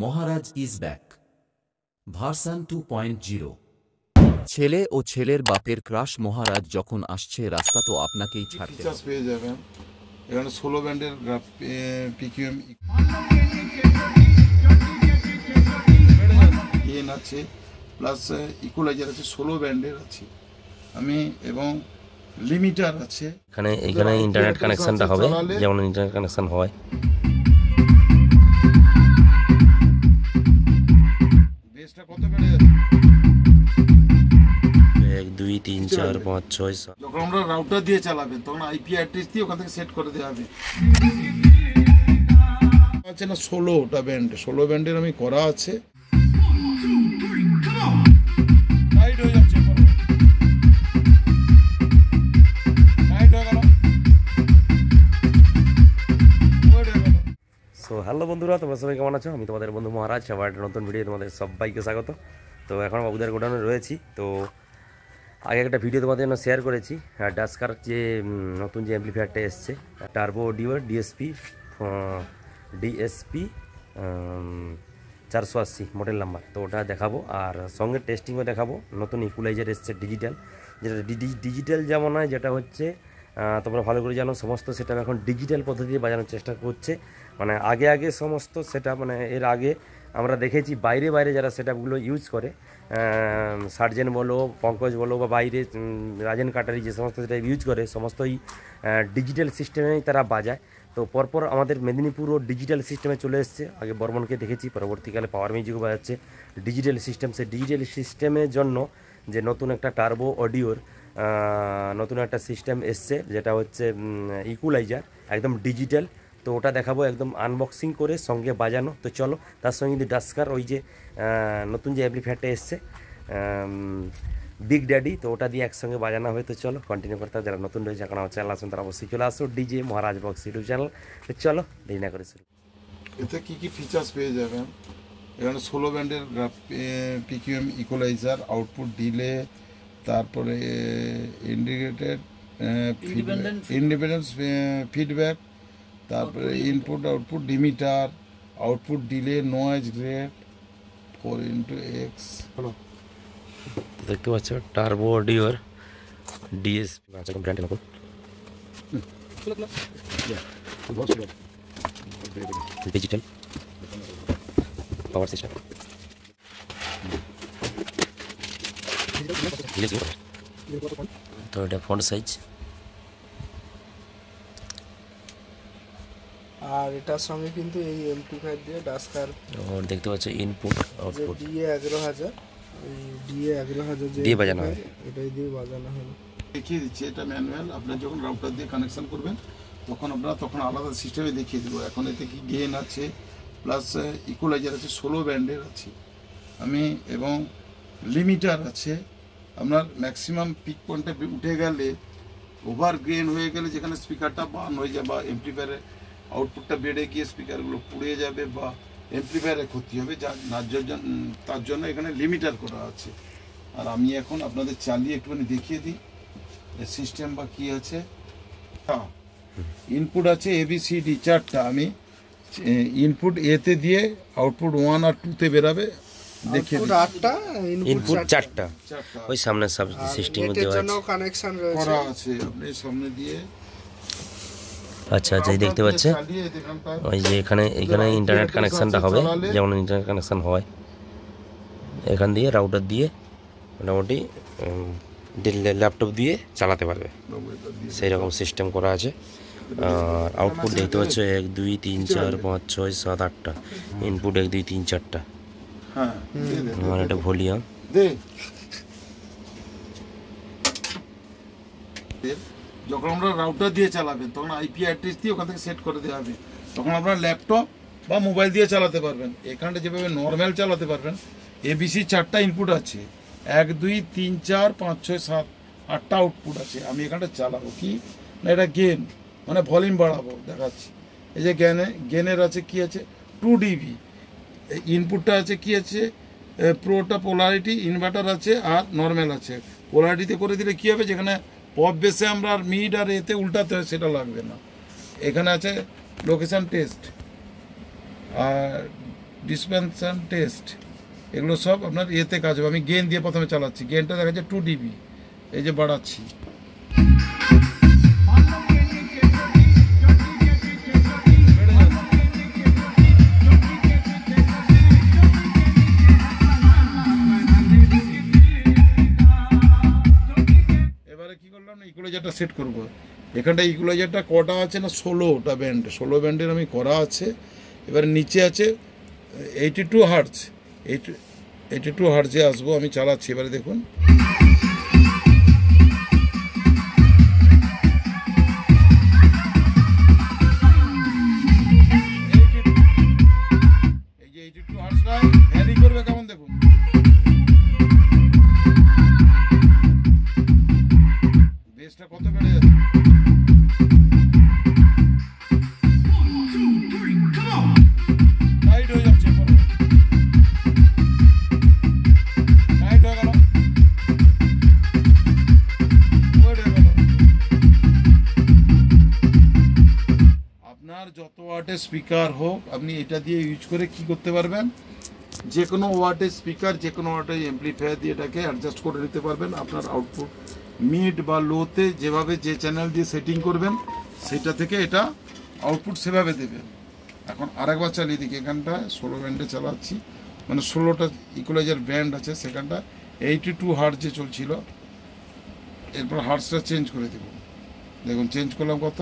Maharaj is back version 2.0। ছেলে ও ছেলের বাপের ক্রাশ মহারাজ যখন আসছে রাস্তা তো আপনাকেই ছাড়তে হবে। পেয়ে যাবেন এখানে 16 ব্যান্ডের পিকিউএম গেন আছে, প্লাস ইকুয়ালাইজার আছে, 16 ব্যান্ডের আছে আমি, এবং লিমিটার আছে। এখানে ইন্টারনেট কানেকশনটা হবে যেমন ইন্টারনেট কানেকশন হয়। 1 2 3 4 5 6 7। যখন আমরা রাউটার দিয়ে চালাবেন তখন আইপি অ্যাড্রেস দিয়ে ওখান থেকে সেট করে দেওয়া হবে। আছে না 16টা ব্যান্ড, 16 ব্যান্ডের আমি করা আছে। সো হ্যালো বন্ধুরা, তোমরা সবাই কেমন আছো? আমি তোমাদের বন্ধু মহারাজ, আবার একটা নতুন ভিডিও তোমাদের সবাইকে স্বাগত। তো এখন বাবুদের গোডাউনে রয়েছি। তো আগে একটা ভিডিও তোমাদের জন্য শেয়ার করেছি, ডাস্কার যে নতুন যে অ্যাম্পলিফায়ারটা এসছে, টার্বো অডিওর ডিএসপি 480 মডেল নাম্বার। তো ওটা দেখাবো, আর সঙ্গে টেস্টিংও দেখাবো। নতুন ইকুয়ালাইজার এসছে ডিজিটাল, যেটা ডিজিটাল যেমন হয়, যেটা হচ্ছে তোমরা ভালো করে জানো সমস্ত সেটআপ এখন ডিজিটাল পদ্ধতিতে বাজানোর চেষ্টা করছে। মানে আগে সমস্ত সেটআপ, মানে এর আগে আমরা দেখেছি বাইরে যারা সেটআপগুলো ইউজ করে, সার্জেন বলো, পঙ্কজ বলো, বা বাইরে রাজেন কাটারি যে সমস্ত সেটআপ ইউজ করে, সমস্তই ডিজিটাল সিস্টেমেই তারা বাজায়। তো পরপর আমাদের মেদিনীপুরও ডিজিটাল সিস্টেমে চলে এসছে। আগে বর্মনকে দেখেছি, পরবর্তীকালে পাওয়ার মিউজিকও বাজাচ্ছে ডিজিটাল সিস্টেম। সেই ডিজিটাল সিস্টেমের জন্য যে নতুন একটা টার্বো অডিওর নতুন একটা সিস্টেম এসছে, যেটা হচ্ছে ইকুয়ালাইজার, একদম ডিজিটাল। তো ওটা দেখাবো একদম আনবক্সিং করে, সঙ্গে বাজানো। তো চলো, তার সঙ্গে কিন্তু ডাস্কার ওই যে নতুন যে অ্যাম্পলিফায়ারটা এসছে বিগ ড্যাডি, তো ওটা দিয়ে একসঙ্গে বাজানো হবে। তো চলো কন্টিনিউ করতে হবে। যারা নতুন রয়েছে এখন আমার চ্যানেল আসুন, তারা অবশ্যই চলে আসো ডিজে মহারাজ বক্স ইউটিউব চ্যানেল। তো চলো দেরি না করে শুরু। এতে কি ফিচার্স পেয়ে যাবেন? এখানে 16 ব্যান্ডের পিকিউএম ইকুয়ালাইজার, আউটপুট ডিলে, তারপরে ইন্ডিকেটেড ইন্ডিপেন্ডেন্স ফিডব্যাক, তারপরে input output limiter, output delay, noise grade 4x। দেখতে পাচ্ছ টার্বো অডিওর ডিএসপি ব্র্যান্ডের মতো ডিজিটাল পাওয়ার সিস্টেম। তো এটা ফন্ট সাইজ, আর এটার সঙ্গে কিন্তু এই এমপ্লিফায়ার দিয়ে ডাস্কার দেখতে পাচ্ছ ইনপুট আউটপুট ডিএ 11000, এই ডিএ 11000 যে দিয়ে বাজানো হয়, এটাই দিয়ে বাজানো হবে। দেখিয়ে দিচ্ছি, এটা ম্যানুয়াল। আপনার যখন রাউটার দিয়ে কানেকশন করবেন তখন আলাদা সিস্টেমে দেখিয়ে দেবো। এখন এতে কি গেন আছে, প্লাস ইকুয়ালাইজার আছে, 16 ব্যান্ডের আছে আমি, এবং লিমিটার আছে। আপনার ম্যাক্সিমাম পিক পয়েন্টে উঠে গেলে, ওভার গেন হয়ে গেলে, যেখানে স্পিকারটা বার্ন হয়ে যায় বা এমপ্লিফায়ারের আউটপুটটা বেড়ে গিয়ে স্পিকারগুলো পুড়ে যাবে বা এমপ্লিফায়ারে ক্ষতি হবে, তার জন্য এখানে লিমিটার করা আছে। আর আমি এখন আপনাদের চালিয়ে একটুখানি দেখিয়ে দিই সিস্টেম বা কি আছে। ইনপুট আছে ABCD 4টা, আমি ইনপুট এতে দিয়ে আউটপুট 1 আর 2তে বেরাবে, দেখিয়ে দিই। ইনপুট 4টা ওই সামনে সব সিস্টেম দেওয়া আছে, কানেকশন রয়েছে করা আছে। আপনি সামনে দিয়ে আচ্ছা যাই দেখতে পাচ্ছে ওই যে এখানে ইন্টারনেট কানেকশনটা হবে যেমন ইন্টারনেট কানেকশন হয়। এখান দিয়ে রাউটার দিয়ে মোটামুটি ল্যাপটপ দিয়ে চালাতে পারবে, সেই রকম সিস্টেম করা আছে। আর আউটপুট দেখতে পাচ্ছ 1 2 3 4 5 6 7 8টা ইনপুট, 1 2 3 4টা। হ্যাঁ, মানে এটা ভলিউম। যখন আমরা রাউটার দিয়ে চালাবেন তখন আইপি অ্যাড্রেস দিয়ে ওখান থেকে সেট করে দেওয়া হবে। তখন আপনার ল্যাপটপ বা মোবাইল দিয়ে চালাতে পারবেন। এখানটা যেভাবে নর্মাল চালাতে পারবেন, ABC 4টা ইনপুট আছে, 1 2 3 4 5 6 7 8টা আউটপুট আছে। আমি এখানটা চালাবো কি না, এটা গেন মানে ভলিউম বাড়াবো, দেখাচ্ছি। এই যে গেনের আছে কি আছে 2 dB, ইনপুটটা আছে কি আছে প্রোটা পোলারিটি, ইনভার্টার আছে আর নর্মাল আছে। পোলারিটিতে করে দিলে কি হবে, যেখানে পপ বেসে আমরা আর মিড আর এতে উল্টাতে হয় সেটা লাগবে না। এখানে আছে লোকেশন টেস্ট, আর ডিসপেনশন টেস্ট, এগুলো সব আপনার ইয়েতে কাজ হবে। আমি গেন দিয়ে প্রথমে চালাচ্ছি, গেনটা দেখা যাচ্ছে 2 dB, এই যে বাড়াচ্ছি। এবারে কি করলাম না, ইকুয়ালাইজারটা সেট করব। এখানটা ইকুয়ালাইজারটা কটা আছে না, 16টা ব্যান্ড, 16 ব্যান্ডের আমি করা আছে। এবারে নিচে আছে 82 হার্টজ, 82 হার্টজে আসবো, আমি চালাচ্ছি। এবারে দেখুন এই যে 82 হার্টজটা ভ্যারি করবে কেমন দেখুন। বেসটা কত বেড়ে যাচ্ছে, টাইট হয়ে যাচ্ছে, টাইট হয়ে গেল, ওয়েট হয়ে গেল। আপনার যত ওয়াটের স্পিকার হোক, আপনি এটা দিয়ে ইউজ করে কি করতে পারবেন, যে কোনো ওয়াটের স্পিকার, যে কোনো ওয়াটের এমপ্লিফায়ার দিয়ে এটাকে অ্যাডজাস্ট করে নিতে পারবেন। আপনার আউটপুট মিড বা লোতে যেভাবে যে চ্যানেল দিয়ে সেটিং করবেন, সেটা থেকে এটা আউটপুট সেভাবে দেবেন। এখন আরেকবার চালিয়ে দিকে, এখানটা 16 ব্যান্ডে চালাচ্ছি, মানে 16টা ইকুয়ালাইজার ব্যান্ড আছে, সেখানটা 82 হার্টজে চলছিল। এরপর হার্টজটা চেঞ্জ করে দেব, দেখুন চেঞ্জ করলাম কত,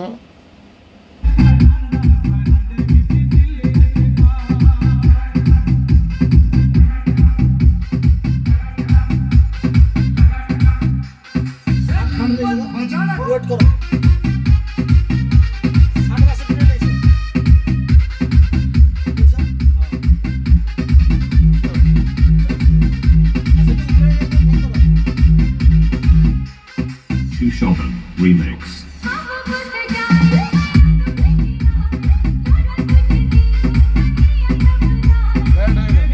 Shoppen Remix. ব্যান্ড হয়ে গেল।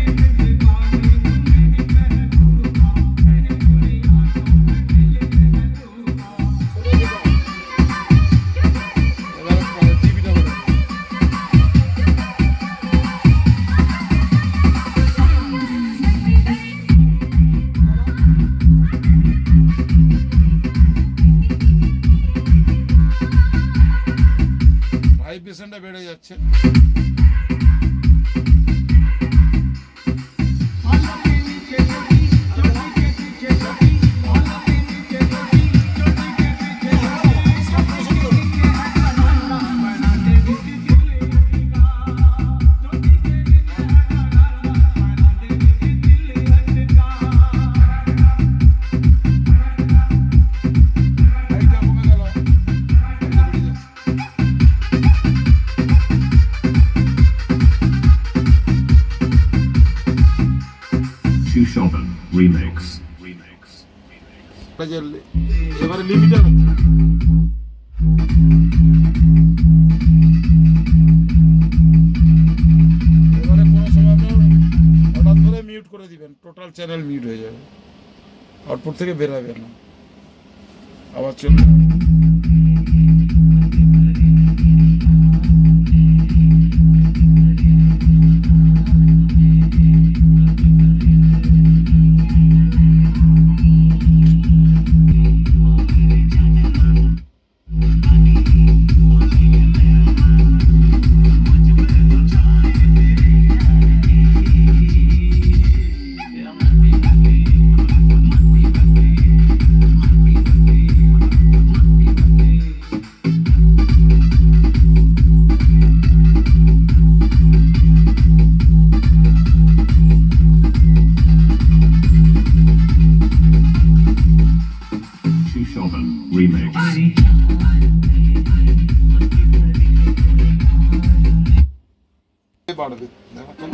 এবার টিভিটা বলে ভাইব্রেশনটা বেড়ে যাচ্ছে। হাইটটা কমে গেল, হাইটটা বেড়ে যাচ্ছে। Shoppen Remix. এবারে লিমিটার এবারে কোনো সময় আপনার হঠাৎ করে মিউট করে দিবেন, টোটাল চ্যানেল মিউট হয়ে যাবে, আউটপুট থেকে বেরোবে না, আবার চলবে। Shoppen Remix. বাড়বে দেখো তো।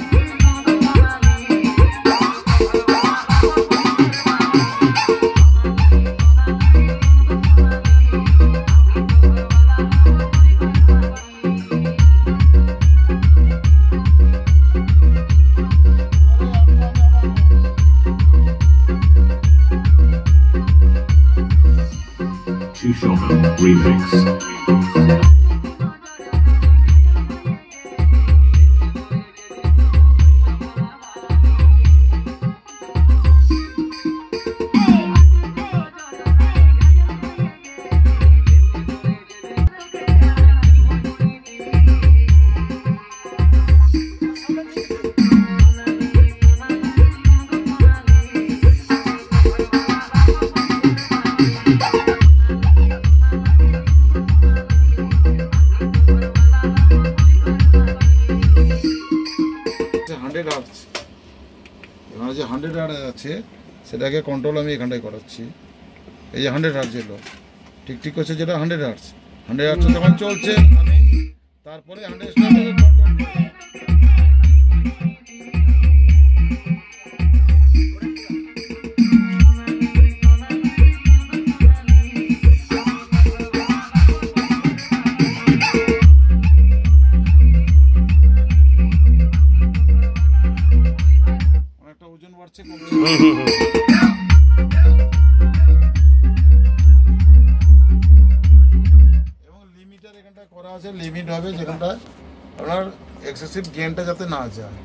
Shoppen Remix. 100 হার্টজ, এখানে যে 100 হার্টজ আছে সেটাকে কন্ট্রোল আমি এখানটায় করাচ্ছি। এই যে 100 হার্টজ এলো, ঠিক করছে যেটা 100 হার্টজ। 100 হার্টজ যখন চলছে আমি তারপরে 100 স্টারটাকে কন্ট্রোল করি। অনেকটা ওজন বাড়ছে, কমছে। এবং লিমিটার এখানটা করা আছে, লিমিট হবে যেখানটা আপনার এক্সেসিভ গেইনটা যাতে না যায়।